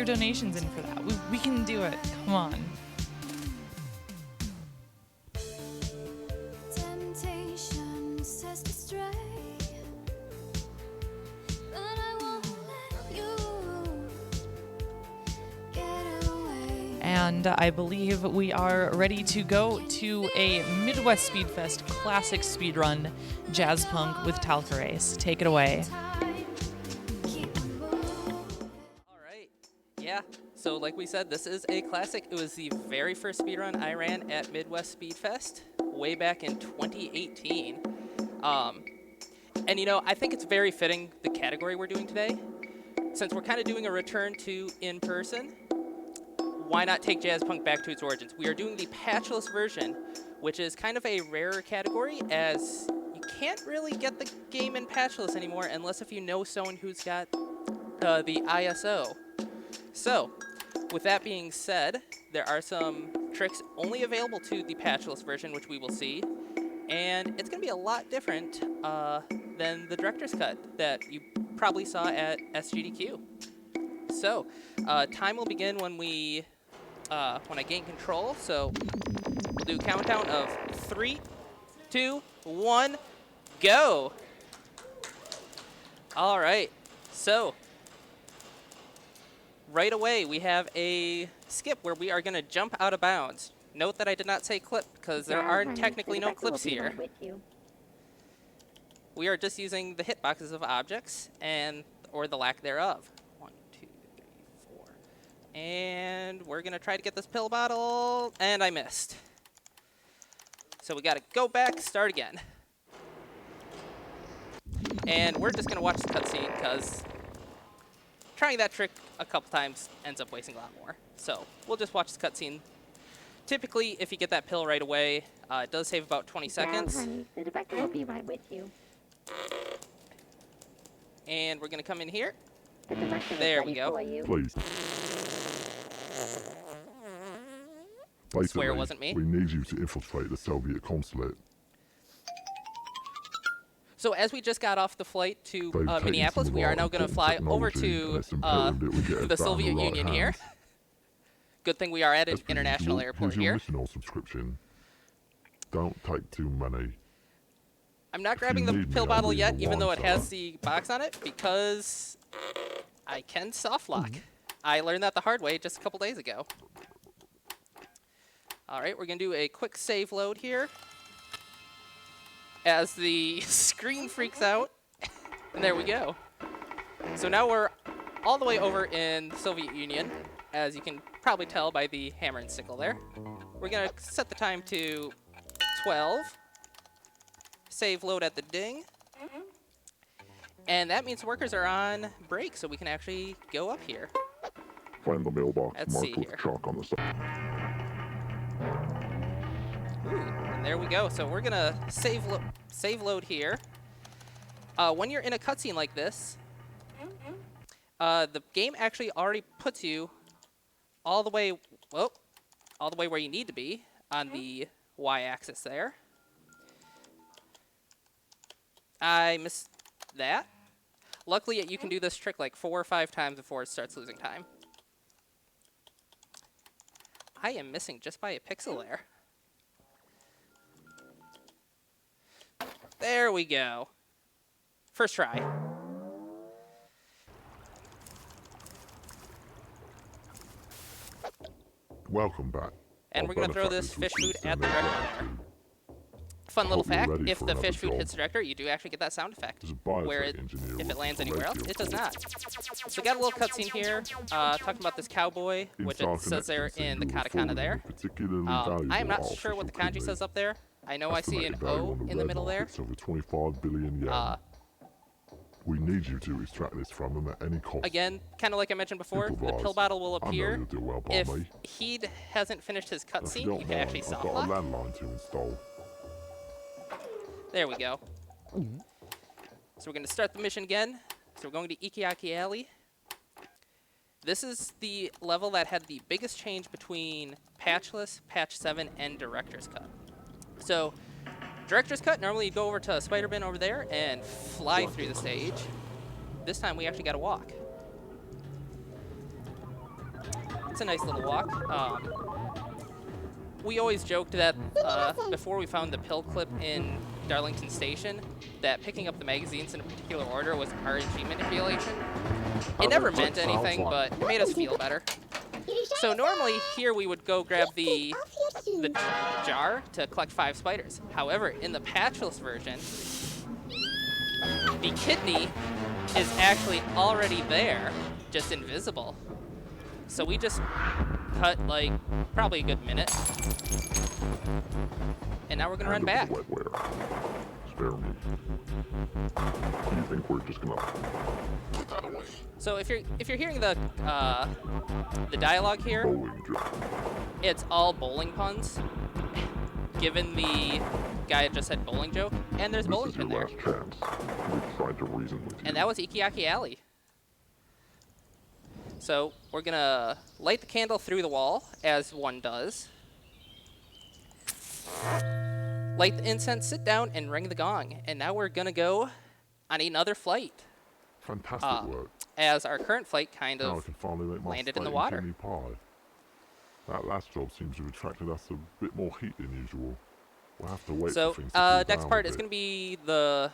your donations in for that. We can do it. Come on. And I believe we are ready to go to a Midwest Speedfest classic speedrun Jazzpunk with talcerase. Take it away. Yeah, so like we said, this is a classic. It was the very first speedrun I ran at Midwest Speedfest way back in 2018. And you know, I think it's very fitting the category we're doing today. Since we're kind of doing a return to in-person, why not take Jazzpunk back to its origins? We are doing the Patchless version, which is kind of a rarer category, as you can't really get the game in Patchless anymore unless if you know someone who's got the ISO. So, with that being said, there are some tricks only available to the Patchless version, which we will see, and it's going to be a lot different than the director's cut that you probably saw at SGDQ. So, time will begin when I gain control. So, we'll do a countdown of 3, 2, 1, go! All right, so right away, we have a skip where we are going to jump out of bounds. Note that I did not say clip, because there are technically no clips here. We are just using the hitboxes of objects, or the lack thereof. 1, 2, 3, 4. And we're going to try to get this pill bottle, and I missed. So we got to go back, start again. And we're just going to watch the cutscene, because trying that trick a couple times ends up wasting a lot more. So we'll just watch the cutscene. Typically, if you get that pill right away, it does save about 20 seconds. Honey, the director will be right with you. And we're going to come in here. The director There is we ready go. for you. Please. Swear it wasn't me. We need you to infiltrate the Soviet consulate. So as we just got off the flight to They've taken Minneapolis, some we of are our now going to important fly over technology, to and it's imperative that we get it the back in Soviet right Union here. hands. Good thing we are at an As per international usual, airport here's your here. original subscription. Don't take too many. I'm not If grabbing you the need me, pill I'll bottle be yet, the even though it launcher. has the box on it, because I can soft lock. I learned that the hard way just a couple days ago. All right, we're going to do a quick save load here as the screen freaks out. And there we go. So now we're all the way over in the Soviet Union, as you can probably tell by the hammer and sickle there. We're going to set the time to 12. Save load at the ding. And that means workers are on break, so we can actually go up here. Find the mailbox Let's marked see with here. chalk on the side. Ooh, and there we go. So we're going to save load here. When you're in a cutscene like this, the game actually already puts you all the way where you need to be on the y-axis there. I missed that. Luckily, you can do this trick like 4 or 5 times before it starts losing time. I am missing just by a pixel there. There we go. First try. Welcome back. And Our we're going to throw this benefactors fish food received at the their director gratitude. there. Fun little Hope you're fact, ready if for the another fish food job. hits the director, you do actually get that sound effect. As a biotech Where engineer if with it lands a anywhere else, radio it does course, not. So we got a little cutscene here, talking about this cowboy, in which Star it says there Connection, in the you were katakana forwarding there. a particularly I am valuable not sure what the kanji artificial says up there. I know I see an Estimated value O on the in the red middle there. market's over 25 billion yen. We need you to extract this from them at any cost. Again, kind of like I mentioned before, the Improvise. pill bottle will I know appear. you'll do well by If me. he hasn't finished his If you cutscene, don't you can mind, actually I've soft got a lock. landline to install. There we go. So we're going to start the mission again. So we're going to Ikiaki Alley. This is the level that had the biggest change between Patchless, Patch 7, and Director's Cut. So, Director's Cut, normally you'd go over to Spider-Man over there and fly through the stage. This time we actually got to walk. it's a nice little walk. We always joked that before we found the pill clip in Darlington Station, that picking up the magazines in a particular order was RNG manipulation. It never meant anything, but it made us feel better. So normally here we would go grab the jar to collect 5 spiders. However, in the patchless version, the kidney is actually already there, just invisible. So we just cut like probably a good minute. And now we're gonna run back. Spare me. Do you think we're just gonna put that away? So if you're hearing the dialogue here, Bowling joke. it's all bowling puns. Given the guy that just said bowling joke, and there's a bowling pin there. This is your last chance. We've tried to reason with you. And that was Ikiaki Alley. So we're gonna light the candle through the wall, as one does. Light the incense, sit down, and ring the gong. And now we're gonna go on another flight, Fantastic work. as our current flight kind Now I of can finally make my landed in the steak water. chimney pie. That last job seems to have attracted us a bit more heat than usual. We'll have to wait So for things to cool next down part a is bit. going to be the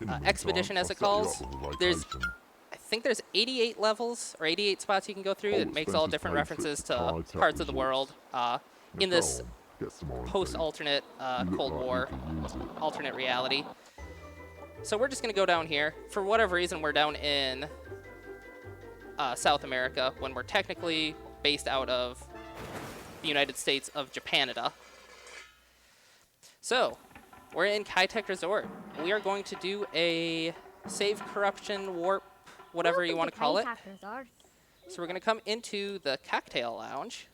In the meantime, expedition, as I'll it set you up calls. with a There's, vacation. I think there's 88 levels or 88 spots you can go through. All It makes all expenses different paid, references trips to to Thai parts of the resorts. world. Now In go this on, get some more post-alternate You look Cold like you War, could use it. alternate reality. So we're just going to go down here. For whatever reason, we're down in South America when we're technically based out of the United States of Japanada. So, we're in Kitech Resort. We are going to do a save corruption warp, whatever you want to call it. So we're going to come into the cocktail lounge.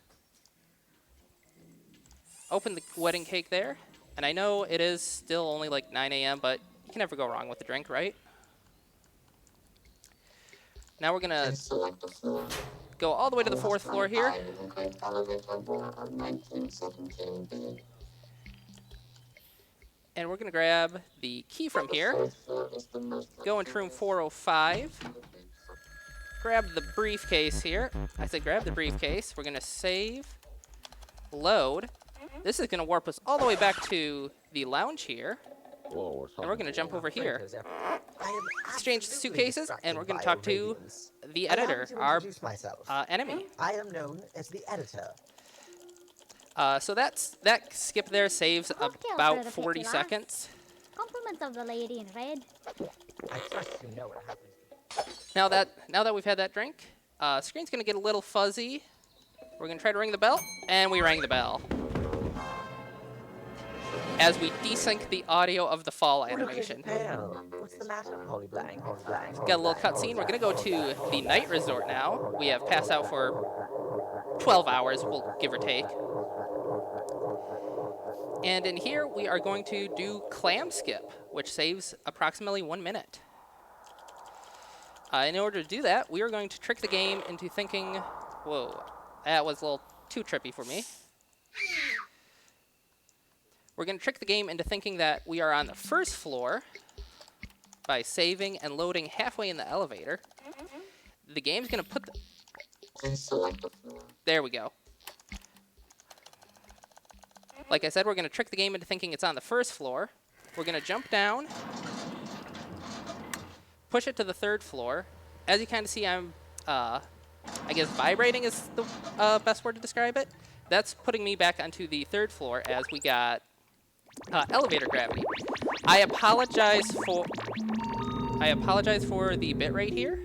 Open the wedding cake there. And I know it is still only like 9 a.m., but you can never go wrong with the drink, right? Now we're going to go all the way to the 4th floor here. And we're going to grab the key from here. Go into room 405. Grab the briefcase here. I said grab the briefcase. We're going to save, load. This is going to warp us all the way back to the lounge here. And we're going to jump over here. Exchange the suitcases, and we're going to talk to the editor, our enemy. I am known as the editor. So that skip there saves about 40 seconds. Compliments of the lady in red. I trust you know what happened. Now that we've had that drink, screen's going to get a little fuzzy. We're going to try to ring the bell, and we rang the bell. As we desync the audio of the fall animation. What's the matter? Holy blank, holy blank. Got a little cutscene. We're going to go to the night resort now. We have passed out for 12 hours, we'll give or take. And in here, we are going to do clam skip, which saves approximately 1 minute. In order to do that, we are going to trick the game into thinking, whoa, that was a little too trippy for me. We're going to trick the game into thinking that we are on the 1st floor by saving and loading halfway in the elevator. The game's going to put the... There we go. Like I said, we're going to trick the game into thinking it's on the 1st floor. We're going to jump down, push it to the 3rd floor. As you kind of see, I'm, I guess vibrating is the best word to describe it. That's putting me back onto the 3rd floor as we got elevator gravity. I apologize for the bitrate here.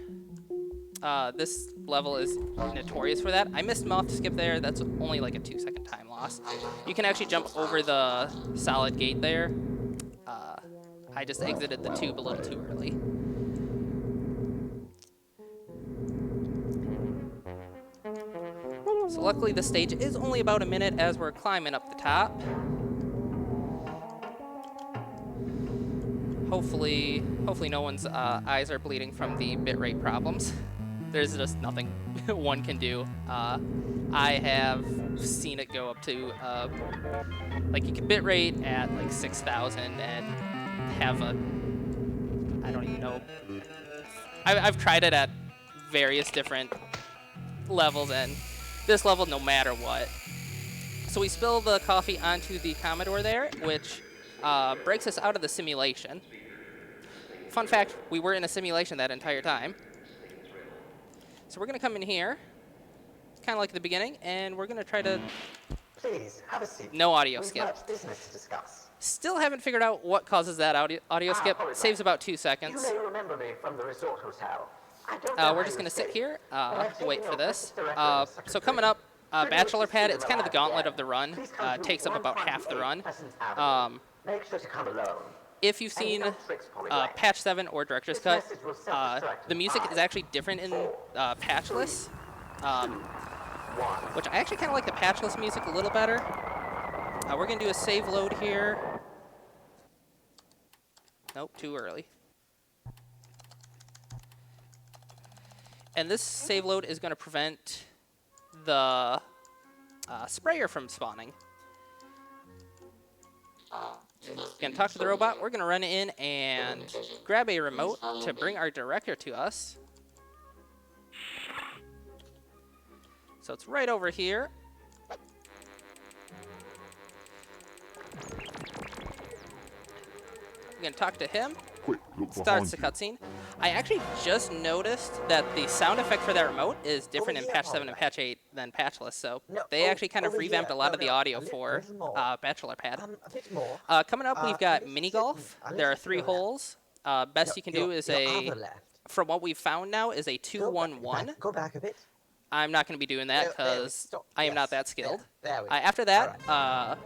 This level is notorious for that. I missed moth skip there. That's only like a 2-second time loss. You can actually jump over the solid gate there. I just exited the tube a little too early. So luckily the stage is only about a minute as we're climbing up the top. Hopefully no one's eyes are bleeding from the bitrate problems. There's just nothing one can do. I have seen it go up to, like you can bitrate at like 6,000 and have a, I don't even know. I've tried it at various different levels and this level no matter what. So we spill the coffee onto the Commodore there, which breaks us out of the simulation. Fun fact, we were in a simulation that entire time. So we're going to come in here, kind of like the beginning, and we're going to try to... Please, have a seat. No audio We've skip. much business to discuss. Still haven't figured out what causes that audio skip. Polyback. Saves about 2 You seconds. may remember me from the resort hotel. I don't know We're how just you going to sit escaped, here, but I've taken wait for your this. precious director and So secretary. coming up, Should you Bachelor wish to Pad, see it's them kind of the alive gauntlet again, of the run. please come to Takes up about half the 128 run. Pleasant Avenue. Make sure to come alone. If you've And seen no tricks, Polyback. Patch 7 or Director's This Cut, message will self-destruct the in music is 5, actually different in 4, Patchless, 1. which I actually kind of like the Patchless music a little better. We're going to do a save load here. Nope, too early. And this save load is going to prevent the sprayer from spawning. Going to talk to the robot. We're going to run in and grab a remote to bring our director to us. So it's right over here. We're going to talk to him. Quick, look Starts the behind you. cutscene. I actually just noticed that the sound effect for that remote is different in here, Patch 7 and Polyback. Patch 8 than Patchless, so No, they actually kind of over revamped here. a lot No, of the no, audio a for little more. Bachelor Pad. A bit more. Coming up, we've got mini golf. There are 3 holes. Best you can do is your a, other left. from what we've found now, is a Go back, 2-1-1. Go back a bit. I'm not going to be doing that There we because stop. I am not Yes, that skilled. There we go. After that,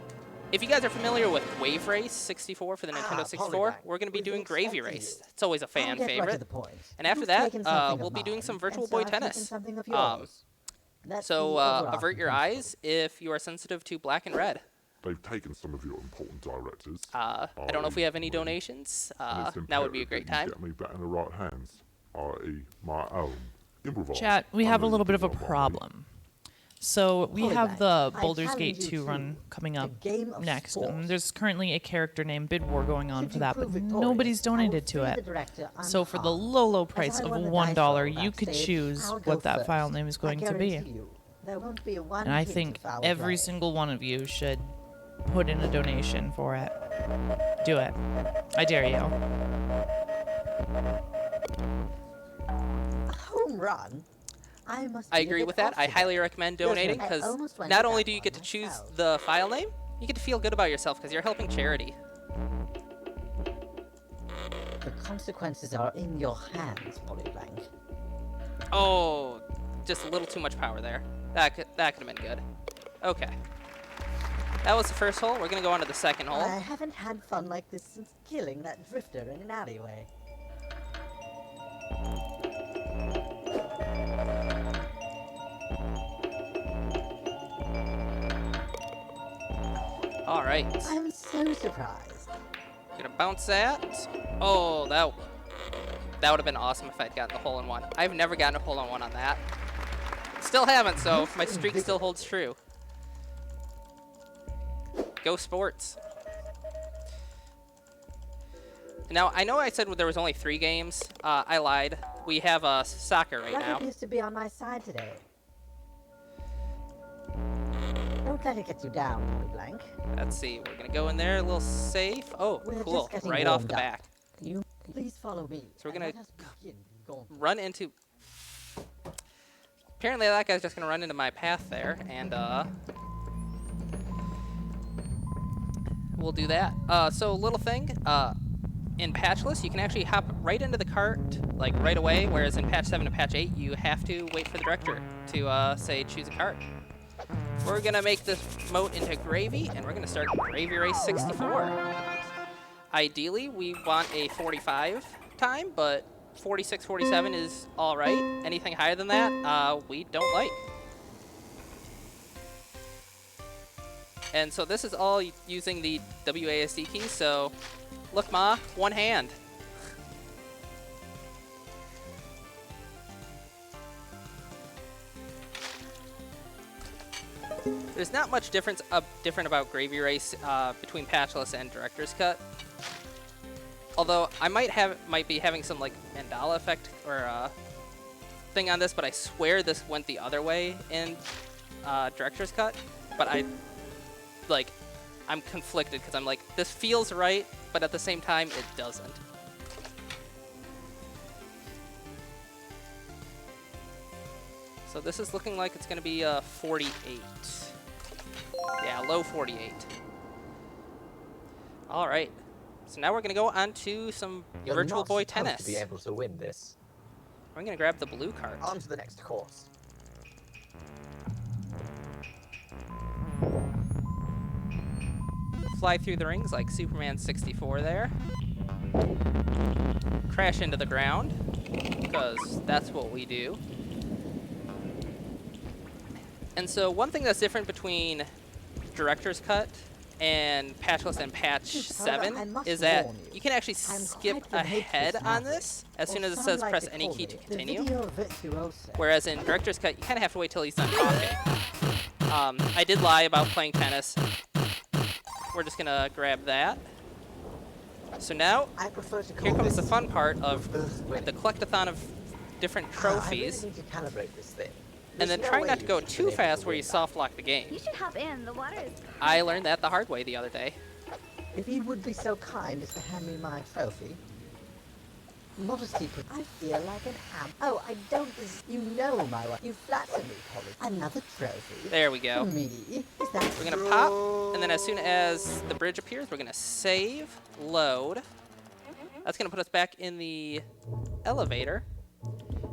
if you guys are familiar with Wave Race 64 for the Nintendo 64, Polyback. we're going to be We've doing been Gravy expecting Race. you. It's always a I'll fan get right to favorite. the point. And after You've that, taken something we'll of be doing mine, some and Virtual so Boy I've taken Tennis. something of Um, yours. That's So the overarching avert your principle. eyes if you are sensitive to black and red. They've taken some of your important directors. I don't know if we have any i.e. donations. and it's Now would be a imperative great that you time. Get me back in the right hands, i.e. my own. Improvise. Chat, we I have a know you little bit of a do not want me. problem. So we Polyback, have the I Baldur's challenge Gate you 2 to run coming a up game of next. sport. There's currently a character named Bid War going on Should for you that, but prove victorious, nobody's I will donated to free it. the director So for the unharmed. low As price I of won the $1, dice roll you could backstage, choose I'll go what that first. file name is I going to be. guarantee you, there won't be one And I hint of think foul every play. single one of you should put in a donation for it. Do it. I dare you. A home run? I agree with that. I highly recommend donating I because almost went not to only that do you one get to choose myself. the file name, you get to feel good about yourself because you're helping charity. The consequences are in your hands, Polyblank. Oh, just a little too much power there. That could have been good. Okay. That was the first hole. We're going to go on to the second hole. I haven't had fun like this since killing that drifter in an alleyway. All right. I'm so surprised. Gonna bounce that. Oh, that would have been awesome if I'd gotten the hole-in-one. I've never gotten a hole-in-one on that. Still haven't, so my streak still holds true. Go sports. Now, I know I said there was only 3 games. I lied. We have soccer right Luck now. appears to be on my side today. Don't let it get you down, Polyblank. Let's see. We're going to go in there a little safe. Oh, We're cool. just getting Right off warmed the up. back. Can you please follow me? So we're and gonna let us begin the gauntlet. Run into... Apparently that guy's just going to run into my path there, and we'll do that. So little thing, in Patchless, you can actually hop right into the cart, like right away, whereas in Patch 7 and Patch 8, you have to wait for the director to, say, choose a cart. We're going to make this moat into gravy, and we're going to start Gravy Race 64. Ideally, we want a 45 time, but 46, 47 is all right. Anything higher than that, we don't like. And so this is all using the WASD key, so look, Ma, one hand. There's not much different about Gravy Race between Patchless and Director's Cut. Although I might be having some like mandala effect or thing on this, but I swear this went the other way in director's cut, but I'm conflicted because I'm like, this feels right, but at the same time, it doesn't. So this is looking like it's going to be 48. Yeah, low 48. All right. So now we're going to go on to some You're Virtual not Boy supposed tennis. to be able to win this. I'm going to grab the blue card. On to the next course. Fly through the rings like Superman 64 there. Crash into the ground, because that's what we do. And so one thing that's different between Director's Cut and Patchless and Patch 7 is that you can actually skip ahead on this as soon as it says press any key to continue. Whereas in Director's Cut, you kind of have to wait till he's done talking. I did lie about playing tennis. We're just gonna grab that. So now, here comes the fun part of the collectathon of different trophies. I really need to calibrate this thing. And then try not to go too fast where you soft lock the You game. should hop in. The water is. I learned that the hard way the other day. If you would be so kind as to hand me my trophy. Modesty, I feel like an ham. Oh, I don't. You know my wife. You flatter me, Polly. Another trophy. There we go. For me. Is that We're gonna pop, and then as soon as the bridge appears, we're gonna save, load. That's gonna put us back in the elevator.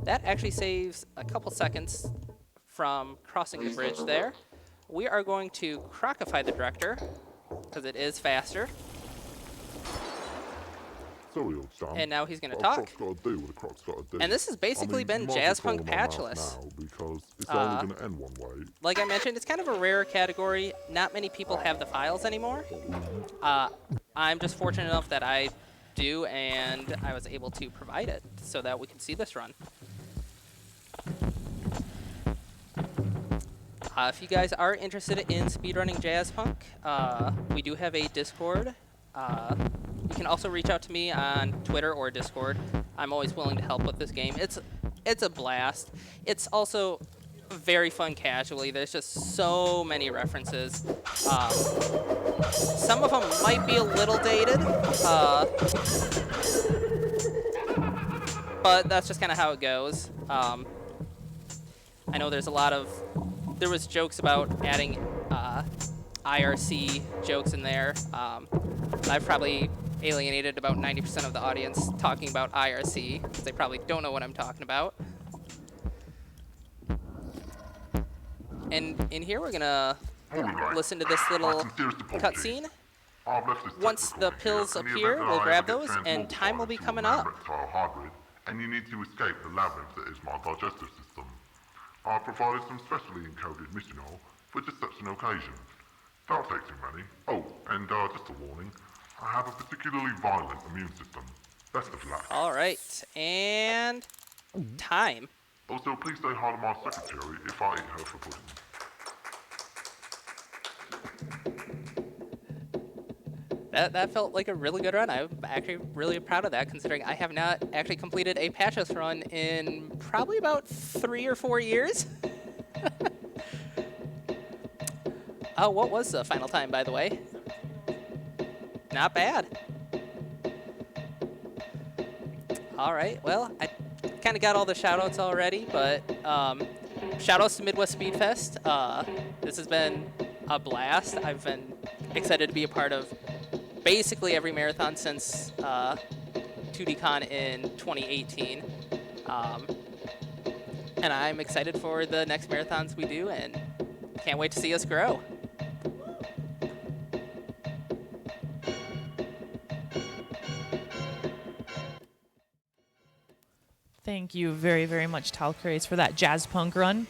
That actually saves a couple seconds from crossing the bridge there. We are going to crocify the director, because it is faster. Sorry, old Sam. And now he's gonna What a talk. croc's gotta do what a croc's gotta do. And this has basically been you might as well Jazzpunk call my mouth Patchless. now, because it's only gonna end one way. Like I mentioned, it's kind of a rare category. Not many people have the files anymore. I'm just fortunate enough that I do, and I was able to provide it so that we can see this run. If you guys are interested in speedrunning Jazzpunk, we do have a Discord. You can also reach out to me on Twitter or Discord. I'm always willing to help with this game. It's a blast. It's also very fun casually. There's just so many references. Some of them might be a little dated, but that's just kind of how it goes. I know there's a lot of... There was jokes about adding IRC jokes in there. I've probably alienated about 90% of the audience talking about IRC, because they probably don't know what I'm talking about. And in here, we're gonna listen to this little cutscene. Once the pills appear, we'll grab those, and time will be coming up. And you need to escape the labyrinth that is my digestive system. I provided some specially encoded mission oil for just such an occasion. Don't take too many. Oh, and just a warning, I have a particularly violent immune system. Best of luck. All right, and time. Also, please say hi to my secretary if I eat her for pudding. That felt like a really good run. I'm actually really proud of that, considering I have not actually completed a Patchless run in probably about 3 or 4 years. Oh, what was the final time, by the way? Not bad. All right, well, I kind of got all the shout-outs already, but shout-outs to Midwest Speed Fest. This has been a blast. I've been excited to be a part of basically every marathon since 2DCon in 2018. And I'm excited for the next marathons we do, and can't wait to see us grow. Thank you very, very much, talcerase, for that Jazzpunk run.